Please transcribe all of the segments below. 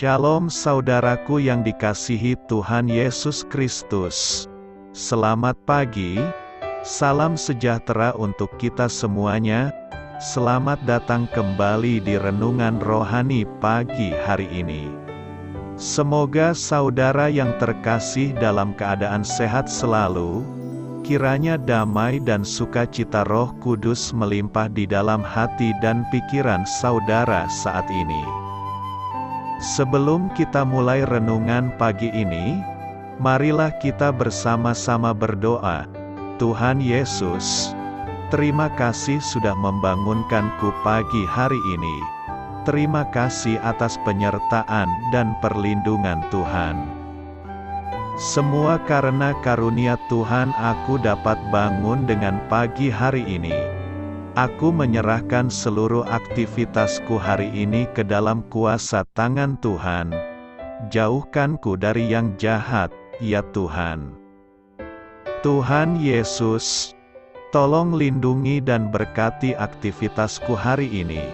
Shalom saudaraku yang dikasihi Tuhan Yesus Kristus. Selamat pagi, salam sejahtera untuk kita semuanya. Selamat datang kembali di Renungan Rohani pagi hari ini. Semoga saudara yang terkasih dalam keadaan sehat selalu. Kiranya damai dan sukacita Roh Kudus melimpah di dalam hati dan pikiran saudara saat ini. Sebelum kita mulai renungan pagi ini, marilah kita bersama-sama berdoa. Tuhan Yesus, terima kasih sudah membangunkanku pagi hari ini. Terima kasih atas penyertaan dan perlindungan Tuhan. Semua karena karunia Tuhan aku dapat bangun dengan pagi hari ini. Aku menyerahkan seluruh aktivitasku hari ini ke dalam kuasa tangan Tuhan. Jauhkanku dari yang jahat, ya Tuhan. Tuhan Yesus, tolong lindungi dan berkati aktivitasku hari ini.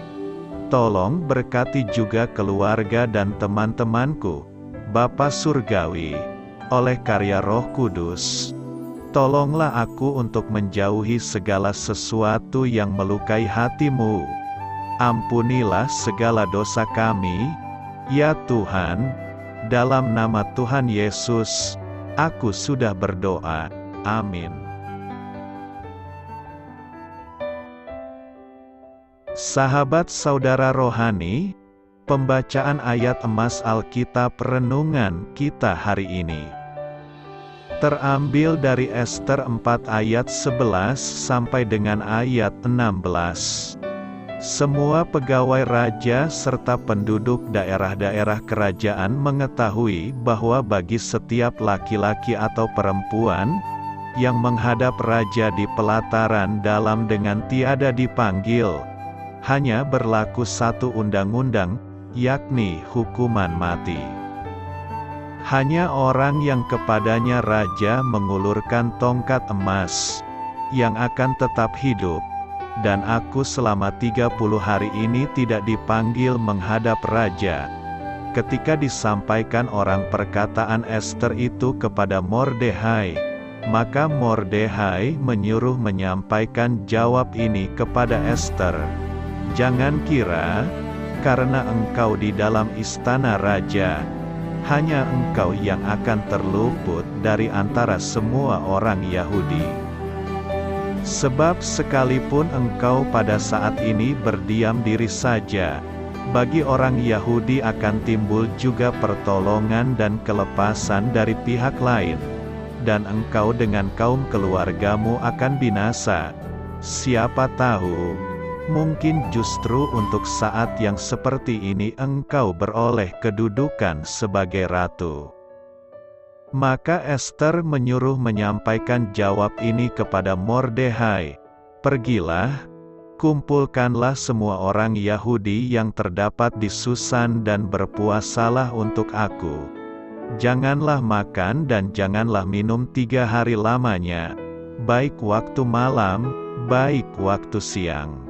Tolong berkati juga keluarga dan teman-temanku, Bapa Surgawi, oleh karya Roh Kudus. Tolonglah aku untuk menjauhi segala sesuatu yang melukai hati-Mu. Ampunilah segala dosa kami, ya Tuhan. Dalam nama Tuhan Yesus, aku sudah berdoa. Amin. Sahabat saudara rohani, pembacaan ayat emas Alkitab renungan kita hari ini terambil dari Ester 4 ayat 11 sampai dengan ayat 16. Semua pegawai raja serta penduduk daerah-daerah kerajaan mengetahui bahwa bagi setiap laki-laki atau perempuan yang menghadap raja di pelataran dalam dengan tiada dipanggil, hanya berlaku satu undang-undang, yakni hukuman mati. Hanya orang yang kepadanya raja mengulurkan tongkat emas, yang akan tetap hidup, dan aku selama 30 hari ini tidak dipanggil menghadap raja. Ketika disampaikan orang perkataan Ester itu kepada Mordehai, maka Mordehai menyuruh menyampaikan jawab ini kepada Ester. Jangan kira, karena engkau di dalam istana raja, hanya engkau yang akan terluput dari antara semua orang Yahudi. Sebab sekalipun engkau pada saat ini berdiam diri saja, bagi orang Yahudi akan timbul juga pertolongan dan kelepasan dari pihak lain, dan engkau dengan kaum keluargamu akan binasa. Siapa tahu, mungkin justru untuk saat yang seperti ini engkau beroleh kedudukan sebagai ratu. Maka Ester menyuruh menyampaikan jawab ini kepada Mordehai. Pergilah, kumpulkanlah semua orang Yahudi yang terdapat di Susan dan berpuasalah untuk aku. Janganlah makan dan janganlah minum 3 hari lamanya, baik waktu malam, baik waktu siang.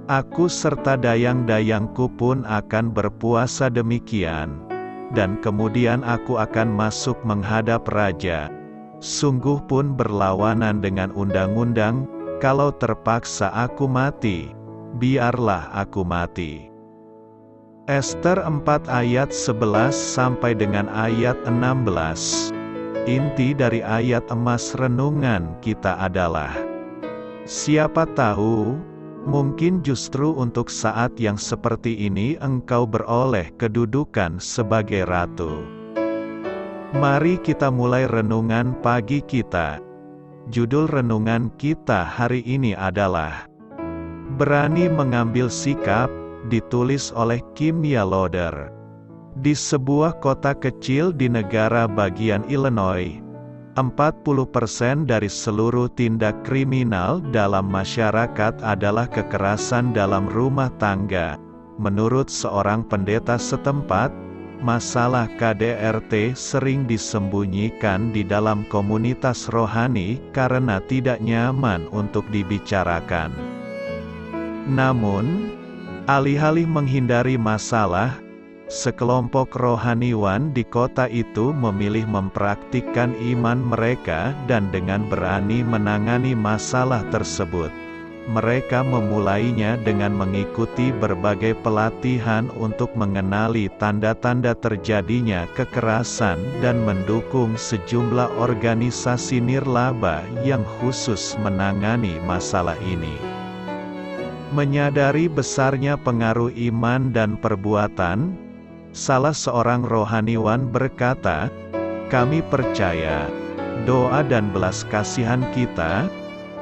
Aku serta dayang-dayangku pun akan berpuasa demikian, dan kemudian aku akan masuk menghadap raja. Sungguh pun berlawanan dengan undang-undang, kalau terpaksa aku mati, biarlah aku mati. Ester 4 ayat 11 sampai dengan ayat 16. Inti dari ayat emas renungan kita adalah, siapa tahu, mungkin justru untuk saat yang seperti ini engkau beroleh kedudukan sebagai ratu. Mari kita mulai renungan pagi kita. Judul renungan kita hari ini adalah Berani Mengambil Sikap, ditulis oleh Kimia Loder. Di sebuah kota kecil di negara bagian Illinois, 40% dari seluruh tindak kriminal dalam masyarakat adalah kekerasan dalam rumah tangga. Menurut seorang pendeta setempat, masalah KDRT sering disembunyikan di dalam komunitas rohani karena tidak nyaman untuk dibicarakan. Namun, alih-alih menghindari masalah, Sekelompok rohaniwan di kota itu memilih mempraktikkan iman mereka dan dengan berani menangani masalah tersebut. Mereka memulainya dengan mengikuti berbagai pelatihan untuk mengenali tanda-tanda terjadinya kekerasan dan mendukung sejumlah organisasi nirlaba yang khusus menangani masalah ini. Menyadari besarnya pengaruh iman dan perbuatan, salah seorang rohaniwan berkata, "Kami percaya, doa dan belas kasihan kita,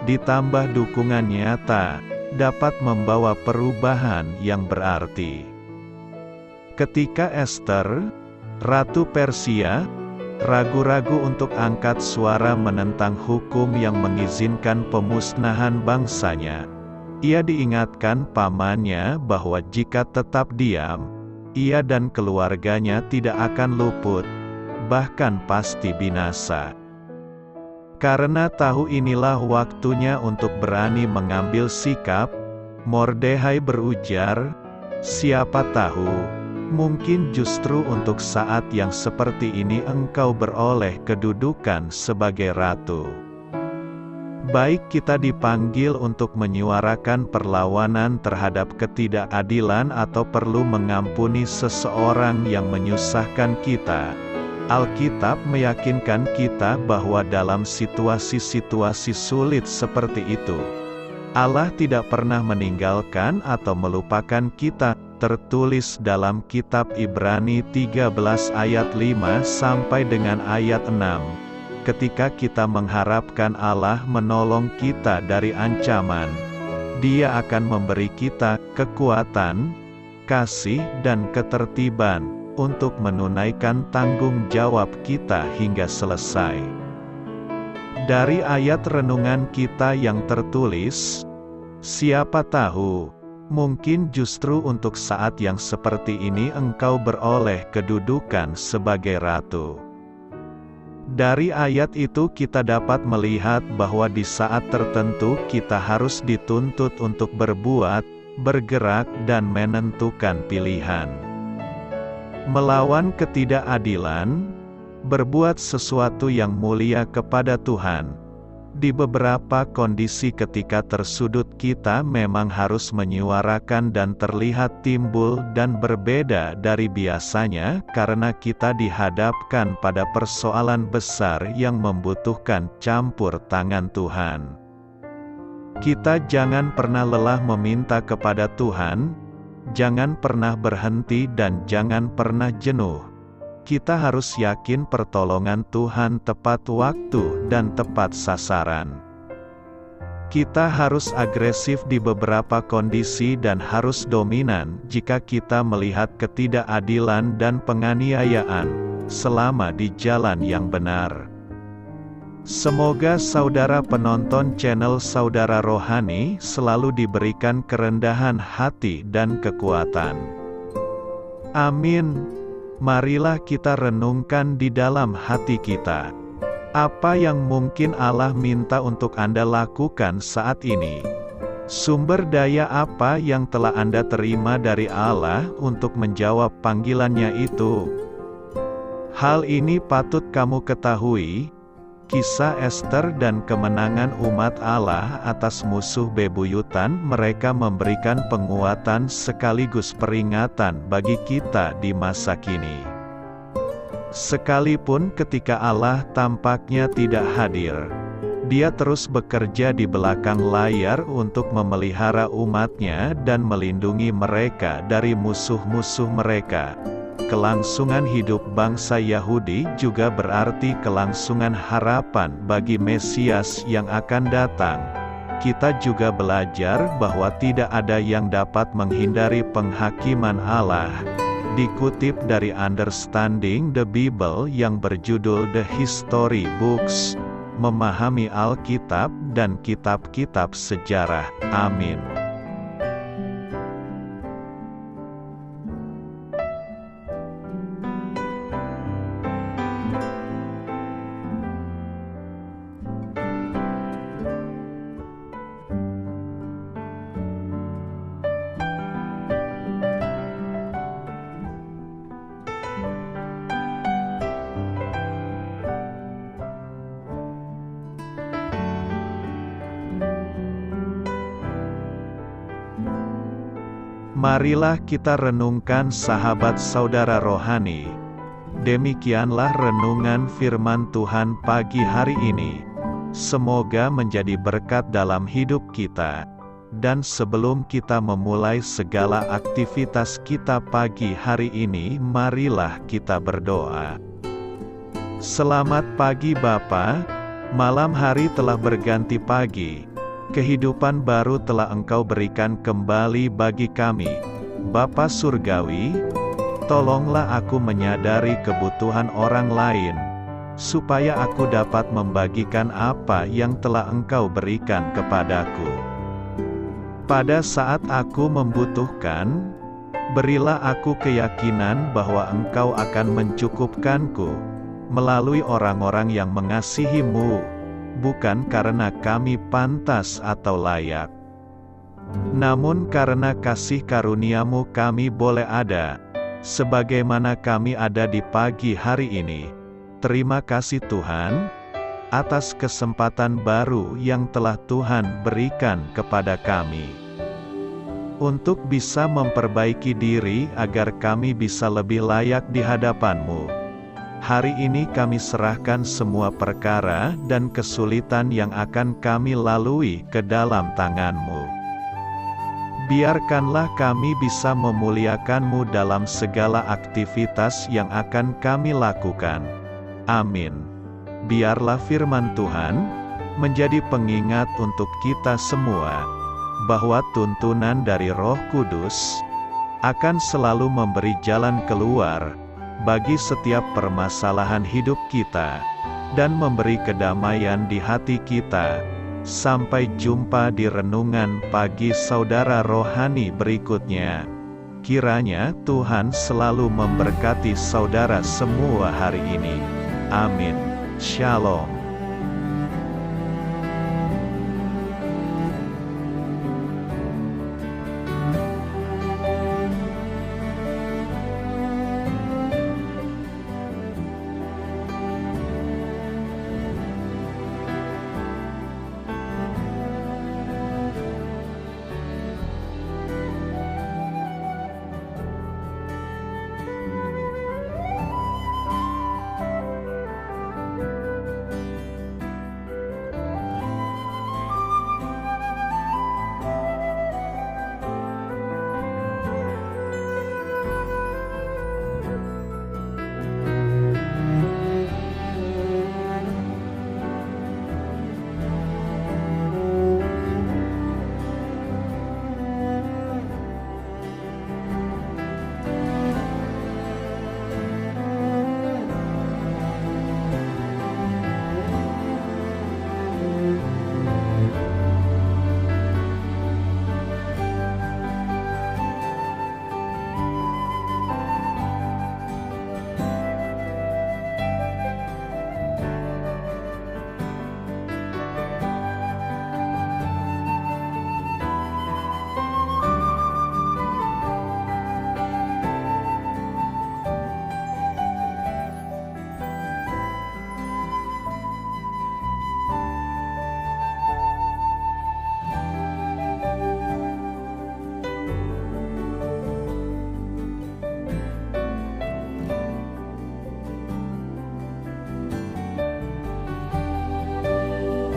ditambah dukungan nyata, dapat membawa perubahan yang berarti." Ketika Ester, Ratu Persia, ragu-ragu untuk angkat suara menentang hukum yang mengizinkan pemusnahan bangsanya, ia diingatkan pamannya bahwa jika tetap diam, ia dan keluarganya tidak akan luput, bahkan pasti binasa. Karena tahu inilah waktunya untuk berani mengambil sikap, Mordekhai berujar, "Siapa tahu, mungkin justru untuk saat yang seperti ini engkau beroleh kedudukan sebagai ratu." Baik kita dipanggil untuk menyuarakan perlawanan terhadap ketidakadilan atau perlu mengampuni seseorang yang menyusahkan kita, Alkitab meyakinkan kita bahwa dalam situasi-situasi sulit seperti itu, Allah tidak pernah meninggalkan atau melupakan kita, tertulis dalam kitab Ibrani 13 ayat 5 sampai dengan ayat 6. Ketika kita mengharapkan Allah menolong kita dari ancaman, Dia akan memberi kita kekuatan, kasih dan ketertiban untuk menunaikan tanggung jawab kita hingga selesai. Dari ayat renungan kita yang tertulis, "Siapa tahu, mungkin justru untuk saat yang seperti ini engkau beroleh kedudukan sebagai ratu." Dari ayat itu kita dapat melihat bahwa di saat tertentu kita harus dituntut untuk berbuat, bergerak dan menentukan pilihan. Melawan ketidakadilan, berbuat sesuatu yang mulia kepada Tuhan. Di beberapa kondisi ketika tersudut kita memang harus menyuarakan dan terlihat timbul dan berbeda dari biasanya karena kita dihadapkan pada persoalan besar yang membutuhkan campur tangan Tuhan. Kita jangan pernah lelah meminta kepada Tuhan, jangan pernah berhenti dan jangan pernah jenuh. Kita harus yakin pertolongan Tuhan tepat waktu dan tepat sasaran. Kita harus agresif di beberapa kondisi dan harus dominan jika kita melihat ketidakadilan dan penganiayaan, selama di jalan yang benar. Semoga saudara penonton channel Saudara Rohani selalu diberikan kerendahan hati dan kekuatan. Amin. Marilah kita renungkan di dalam hati kita. Apa yang mungkin Allah minta untuk Anda lakukan saat ini? Sumber daya apa yang telah Anda terima dari Allah untuk menjawab panggilannya itu? Hal ini patut kamu ketahui. Kisah Ester dan kemenangan umat Allah atas musuh bebuyutan mereka memberikan penguatan sekaligus peringatan bagi kita di masa kini. Sekalipun ketika Allah tampaknya tidak hadir, Dia terus bekerja di belakang layar untuk memelihara umatnya dan melindungi mereka dari musuh-musuh mereka. Kelangsungan hidup bangsa Yahudi juga berarti kelangsungan harapan bagi Mesias yang akan datang. Kita juga belajar bahwa tidak ada yang dapat menghindari penghakiman Allah. Dikutip dari Understanding the Bible yang berjudul The History Books, memahami Alkitab dan kitab-kitab sejarah. Amin. Marilah kita renungkan sahabat saudara rohani. Demikianlah renungan firman Tuhan pagi hari ini. Semoga menjadi berkat dalam hidup kita. Dan sebelum kita memulai segala aktivitas kita pagi hari ini, marilah kita berdoa. Selamat pagi Bapa, malam hari telah berganti pagi. Kehidupan baru telah Engkau berikan kembali bagi kami. Bapa Surgawi, tolonglah aku menyadari kebutuhan orang lain, supaya aku dapat membagikan apa yang telah Engkau berikan kepadaku. Pada saat aku membutuhkan, berilah aku keyakinan bahwa Engkau akan mencukupkanku, melalui orang-orang yang mengasihi-Mu, bukan karena kami pantas atau layak, namun karena kasih karunia-Mu kami boleh ada, sebagaimana kami ada di pagi hari ini. Terima kasih Tuhan, atas kesempatan baru yang telah Tuhan berikan kepada kami, untuk bisa memperbaiki diri agar kami bisa lebih layak di hadapan-Mu. Hari ini kami serahkan semua perkara dan kesulitan yang akan kami lalui ke dalam tangan-Mu. Biarkanlah kami bisa memuliakan-Mu dalam segala aktivitas yang akan kami lakukan. Amin. Biarlah firman Tuhan menjadi pengingat untuk kita semua, bahwa tuntunan dari Roh Kudus akan selalu memberi jalan keluar bagi setiap permasalahan hidup kita, dan memberi kedamaian di hati kita. Sampai jumpa di renungan pagi saudara rohani berikutnya. Kiranya Tuhan selalu memberkati saudara semua hari ini. Amin. Shalom.